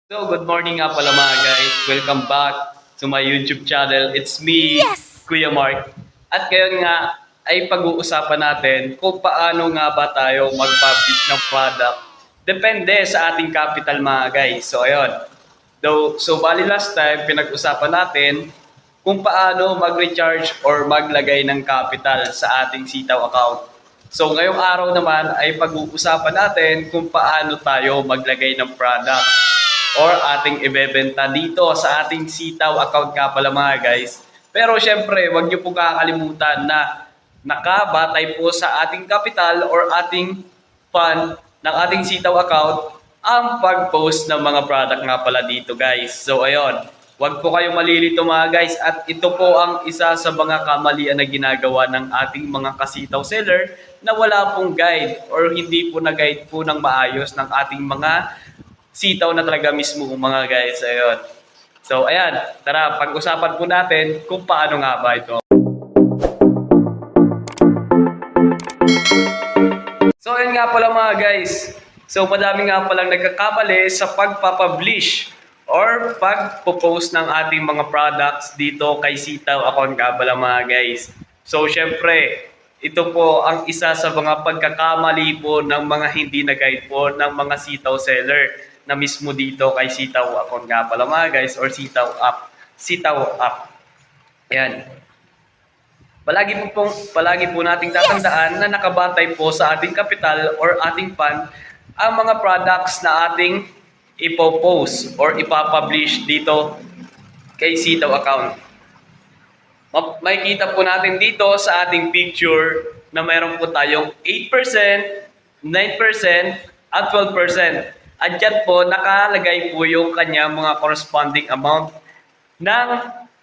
So, good morning nga pala mga guys. Welcome back to my YouTube channel. It's me, Yes! Kuya Mark. At ngayon nga ay pag-uusapan natin kung paano nga ba tayo mag-publish ng product. Depende sa ating capital mga guys. So, ayun. Bali last time, pinag-usapan natin kung paano mag-recharge or maglagay ng capital sa ating sitaw account. So ngayong araw naman ay pag-uusapan natin kung paano tayo maglagay ng product or ating ibebenta dito sa ating sitaw account nga pala mga guys. Pero syempre, wag niyo po kakalimutan na nakabatay po sa ating capital or ating fund ng ating sitaw account ang pag-post ng mga product nga pala dito guys. So ayun, wag po kayong malilito mga guys at ito po ang isa sa mga kamalian na ginagawa ng ating mga kasitaw seller na wala pong guide or hindi po na-guide po ng maayos ng ating mga sitaw na talaga mismo mga guys. Ayun. So ayan, tara pag-usapan po natin kung paano nga ba ito. So ayun nga pala mga guys. So madami nga palang nagkakamali sa pagpapublish or pagpo-post ng ating mga products dito kay Sitaw account nga pala mga guys. So syempre, ito po ang isa sa mga pagkakamali po ng mga hindi na-guide po ng mga Sitaw seller na mismo dito kay Sitaw account nga pala mga guys or Sitaw app. Sitaw app. Ayan. Palagi po nating Yes! tatandaan na nakabatay po sa ating capital or ating fund ang mga products na ating ipopost or ipapublish dito kay Sitaw account. Makikita po natin dito sa ating picture na mayroon po tayong 8%, 9%, at 12%. At dyan po nakalagay po yung kanya mga corresponding amount ng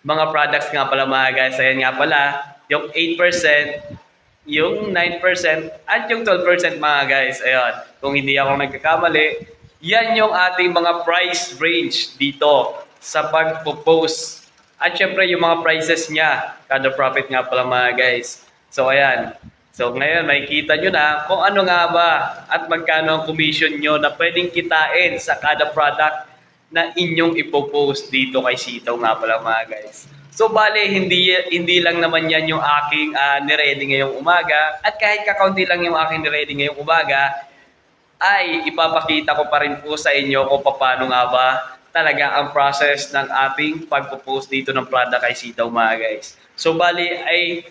mga products nga pala mga guys. Ayan nga pala, yung 8%, yung 9%, at yung 12% mga guys. Ayan, kung hindi ako nagkakamali, yan yung ating mga price range dito sa pagpo-post. At syempre yung mga prices niya, kada profit nga pala mga guys. So ayan, so ngayon makikita nyo na kung ano nga ba at magkano ang commission nyo na pwedeng kitain sa kada product na inyong ipopost dito kay Sitaw nga pala mga guys. So bale, hindi lang naman yan yung aking niready ngayong umaga at kahit kakaunti lang yung aking niready ngayong umaga, ay ipapakita ko pa rin po sa inyo kung paano nga ba talaga ang process ng ating pagpo-post dito ng product kay Sitaw mga guys. So bali ay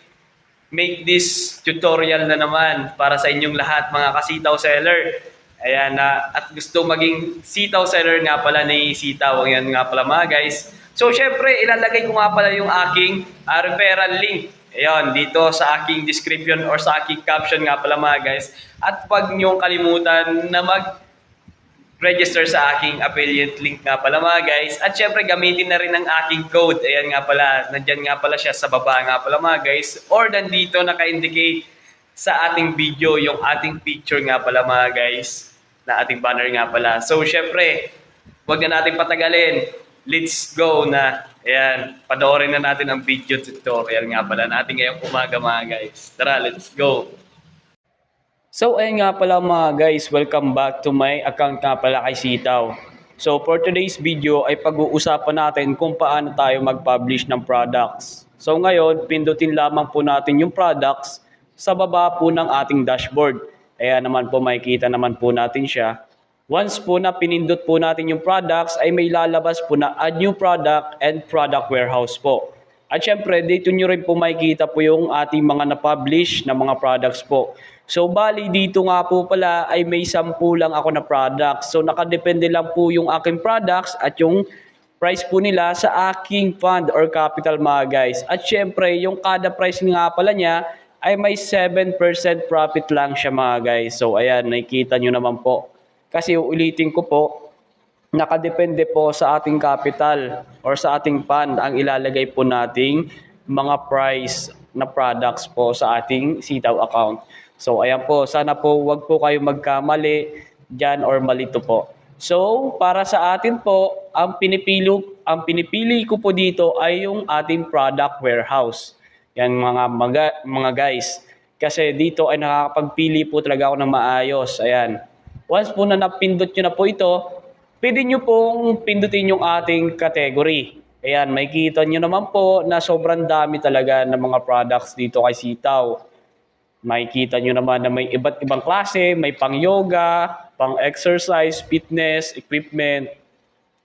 make this tutorial na naman para sa inyong lahat mga kasitaw seller. Ayan na at gusto maging sitaw seller nga pala ni Sitaw. Ayan nga pala mga guys. So syempre ilalagay ko nga pala yung aking referral link. Ayan, dito sa aking description or sa aking caption nga pala mga guys. At pag niyong kalimutan na register sa aking affiliate link nga pala mga guys. At syempre gamitin na rin ang aking code. Ayan nga pala, nandyan nga pala siya sa baba nga pala mga guys. Or nandito naka-indicate sa ating video yung ating picture nga pala mga guys. Na ating banner nga pala. So syempre, wag na natin patagalin. Let's go na. Ayan, panoorin na natin ang video tutorial nga pala natin ngayong umaga mga guys. Tara, let's go. So ayun nga pala mga guys, welcome back to my account nga pala kay Sitaw. So for today's video ay pag-uusapan natin kung paano tayo mag-publish ng products. So ngayon, pindutin lamang po natin yung products sa baba po ng ating dashboard. Ayan naman po, makikita naman po natin siya. Once po na pinindot po natin yung products ay may lalabas po na add new product and product warehouse po. At syempre, dito nyo rin po makikita po yung ating mga na-publish na mga products po. So, bali dito nga po pala ay may 10 lang ako na products. So, nakadepende lang po yung aking products at yung price po nila sa aking fund or capital mga guys. At syempre, yung kada price nga pala niya ay may 7% profit lang siya mga guys. So, ayan, nakikita nyo naman po. Kasi ulitin ko po, nakadepende po sa ating capital or sa ating fund ang ilalagay po nating mga price na products po sa ating Sitaw account. So ayan po, sana po wag po kayo magkamali diyan or malito po. So para sa atin po, ang pinipili ko po dito ay yung ating product warehouse. Yan mga guys. Kasi dito ay nakakapagpili po talaga ako ng maayos. Ayan. Once po na napindot nyo na po ito, pwede nyo pong pindutin yung ating category. Ayan, makikita nyo naman po na sobrang dami talaga ng mga products dito kay Sitaw. Makikita nyo naman na may iba't ibang klase, may pang yoga, pang exercise, fitness, equipment.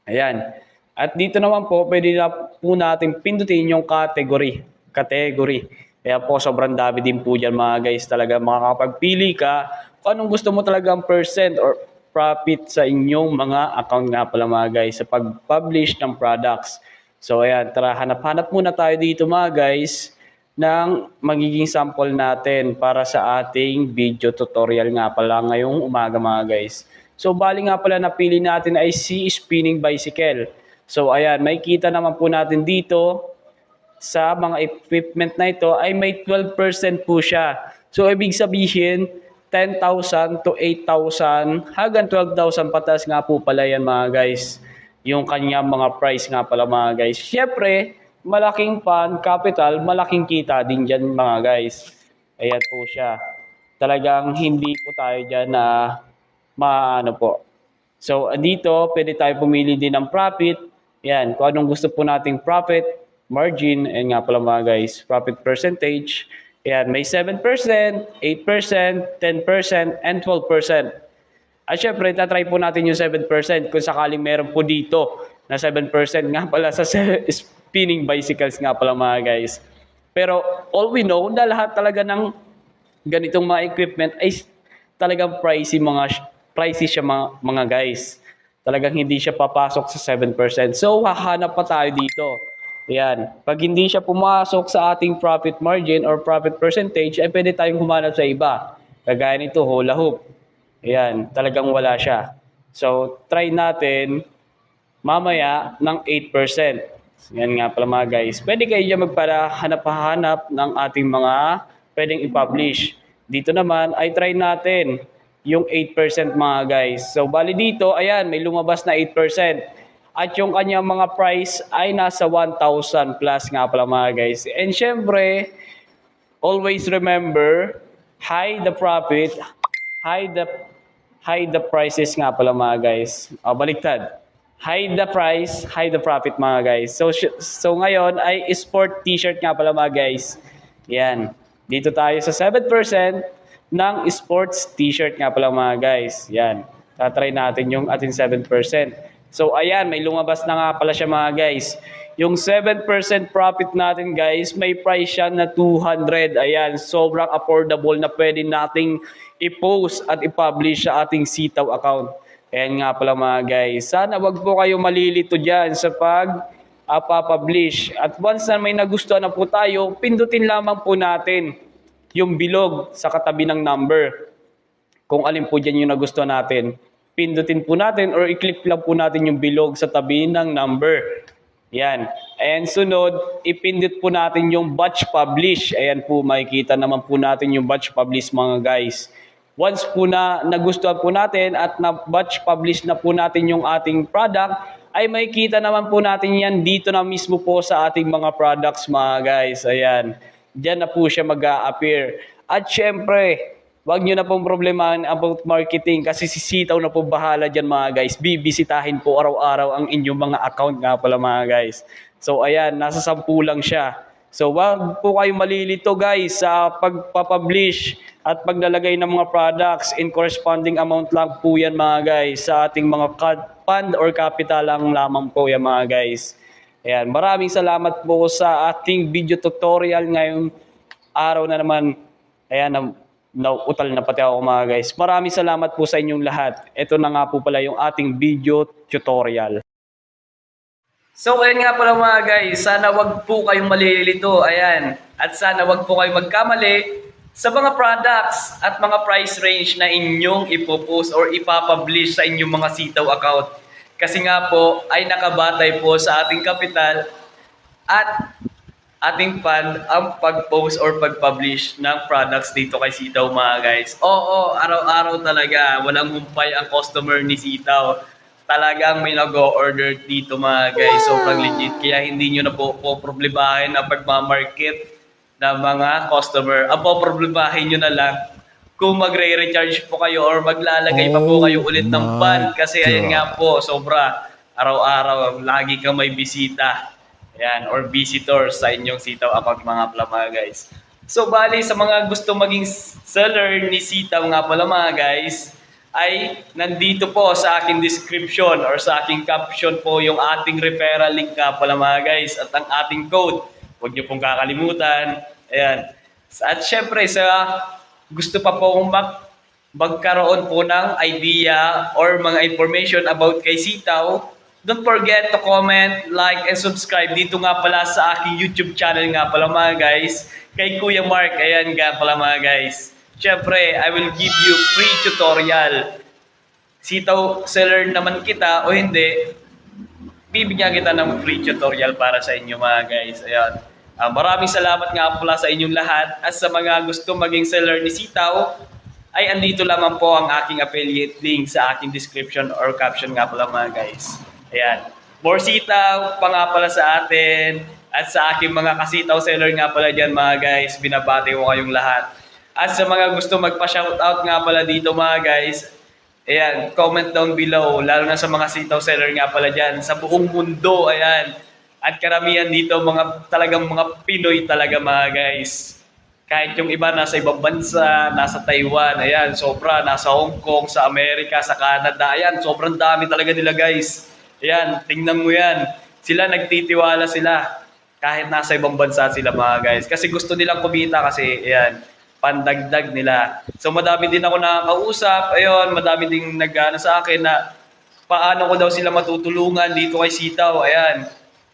Ayan. At dito naman po, pwede na po natin pindutin yung category. Category. Kaya po, sobrang dami din po dyan mga guys. Talaga makakapagpili ka kung anong gusto mo talagang percent or profit sa inyong mga account nga pala mga guys sa pag-publish ng products. So ayan, tara hanap-hanap muna tayo dito mga guys ng magiging sample natin para sa ating video tutorial nga pala ngayong umaga mga guys. So bali nga pala napili natin ay si spinning bicycle. So ayan, makikita naman po natin dito sa mga equipment na ito ay may 12% po siya. So ibig sabihin 10,000 to 8,000 hanggang 12,000 patas nga po pala yan mga guys. Yung kanyang mga price nga pala mga guys. Siyempre, malaking pan, capital, malaking kita din dyan mga guys. Ayan po siya. Talagang hindi po tayo dyan na maano po. So, dito, pwede tayo pumili din ng profit. Yan, kung anong gusto po nating profit, margin, and nga pala mga guys, profit percentage. Yan, may 7%, 8%, 10%, and 12%. At syempre, tatry po natin yung 7% kung sakaling meron po dito na 7% nga pala sa spinning bicycles nga pala mga guys. Pero all we know na lahat talaga ng ganitong mga equipment ay talagang pricey siya mga guys. Talagang hindi siya papasok sa 7%. So hahanap pa tayo dito. Ayan. Pag hindi siya pumasok sa ating profit margin or profit percentage, ay pwede tayong humanap sa iba. Kagaya nito, hula hoop. Ayan, talagang wala siya. So, try natin mamaya ng 8%. Yan nga pala mga guys. Pwede kayo dyan magparahanap-hanap ng ating mga pwedeng i-publish. Dito naman ay try natin yung 8% mga guys. So, bali dito, ayan, may lumabas na 8%. At yung kanyang mga price ay nasa 1,000 plus nga pala mga guys. And syempre, always remember, hide the profit, hide the hide the prices nga pala mga guys. Baliktad. Hide the price, hide the profit mga guys. So ngayon ay sport t-shirt nga pala mga guys. Yan. Dito tayo sa 7% ng sports t-shirt nga pala mga guys. Yan. Tatry natin yung ating 7%. So ayan, may lumabas na nga pala siya mga guys. Yung 7% profit natin guys, may price siya na 200. Ayan, sobrang affordable na pwede nating i-post at i-publish sa ating Sitaw account. Ayan nga pala mga guys. Sana wag po kayo malilito dyan sa pag-publish. At once na may nagustuhan na po tayo, pindutin lamang po natin yung bilog sa katabi ng number. Kung alin po dyan yung nagustuhan natin. Pindutin po natin or i-click lang po natin yung bilog sa tabi ng number. Yan. And sunod, ipindot po natin yung batch publish. Ayan po, makikita naman po natin yung batch publish mga guys. Once po na nagustuhan po natin at na-batch publish na po natin yung ating product, ay makikita naman po natin yan dito na mismo po sa ating mga products mga guys. Ayan. Diyan na po siya mag-a-appear. At syempre, wag nyo na pong problemahan about marketing kasi si Sitaw na po bahala dyan mga guys. Bibisitahin po araw-araw ang inyong mga account nga pala mga guys. So ayan, nasa 10 lang siya. So wag po kayong malilito guys sa pagpapublish at paglalagay ng mga products in corresponding amount lang po yan mga guys sa ating mga fund or capital lang lamang po yan mga guys. Ayan, maraming salamat po sa ating video tutorial ngayong araw na naman. Ayan, nauutal na pati ako mga guys. Maraming salamat po sa inyong lahat. Ito na nga po pala yung ating video tutorial. So, ayun nga pala mga guys, sana wag po kayong malilito, ayan. At sana wag po kayong magkamali sa mga products at mga price range na inyong ipopost or ipapublish sa inyong mga Sitaw account. Kasi nga po, ay nakabatay po sa ating kapital at ating fund ang pag-post or pag-publish ng products dito kay Sitaw mga guys. Oo, araw-araw talaga, walang humpay ang customer ni Sitaw. Talagang may nag-o-order dito mga guys. Sobrang legit. Kaya hindi nyo na po problemahin ang pagmamarket ng mga customer. Ang problemahin nyo na lang kung magre-recharge po kayo or maglalagay pa po kayo ulit ng ban kasi ayan nga po, sobra araw-araw lagi kang may bisita. Ayan, or visitors sa inyong Sitaw account mga pala mga guys. So bali sa mga gusto maging seller ni Sitaw nga pala mga guys, ay nandito po sa aking description or sa aking caption po yung ating referral link nga pala mga guys at ang ating code. Huwag niyo pong kakalimutan. Ayan. At syempre sa gusto pa po kong magkaroon po ng idea or mga information about kay Sitaw, don't forget to comment, like, and subscribe dito nga pala sa aking YouTube channel nga pala mga guys, kay Kuya Mark. Ayan nga pala mga guys. Syempre, I will give you free tutorial. Sitaw seller naman kita o hindi, bibigyan kita ng free tutorial para sa inyo mga guys. Ayan. Maraming salamat nga pala sa inyong lahat at sa mga gusto maging seller ni Sitaw ay andito lamang po ang aking affiliate link sa aking description or caption nga pala mga guys. Ayan. More Sitaw pa nga pala sa atin at sa aking mga kasitaw seller nga pala dyan mga guys. Binabati ko kayong lahat. At sa mga gusto magpa-shoutout nga pala dito mga guys, ayan, comment down below, lalo na sa mga sitaw seller nga pala dyan, sa buong mundo, ayan. At karamihan dito, talagang mga Pinoy talaga mga guys. Kahit yung iba nasa ibang bansa, nasa Taiwan, ayan, sobra, nasa Hong Kong, sa Amerika, sa Canada, ayan, sobrang dami talaga nila guys. Ayan, tingnan mo yan. Sila nagtitiwala sila kahit nasa ibang bansa sila mga guys. Kasi gusto nilang kumita kasi, ayan, pandagdag nila. So madami din ako nakakausap, ayun, madami din nag-ano sa akin na paano ko daw sila matutulungan dito kay Sitaw, ayan.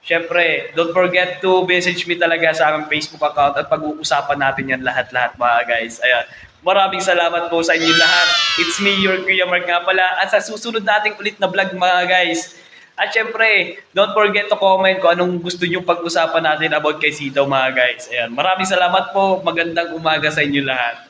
Siyempre, don't forget to message me talaga sa aking Facebook account at pag-uusapan natin yan lahat-lahat mga guys. Ayan. Maraming salamat po sa inyo lahat. It's me, your Kuya Mark nga pala. At sa susunod nating ulit na vlog mga guys. At syempre, don't forget to comment kung anong gusto nyo pag-usapan natin about kay Sitaw mga guys. Ayan. Maraming salamat po. Magandang umaga sa inyo lahat.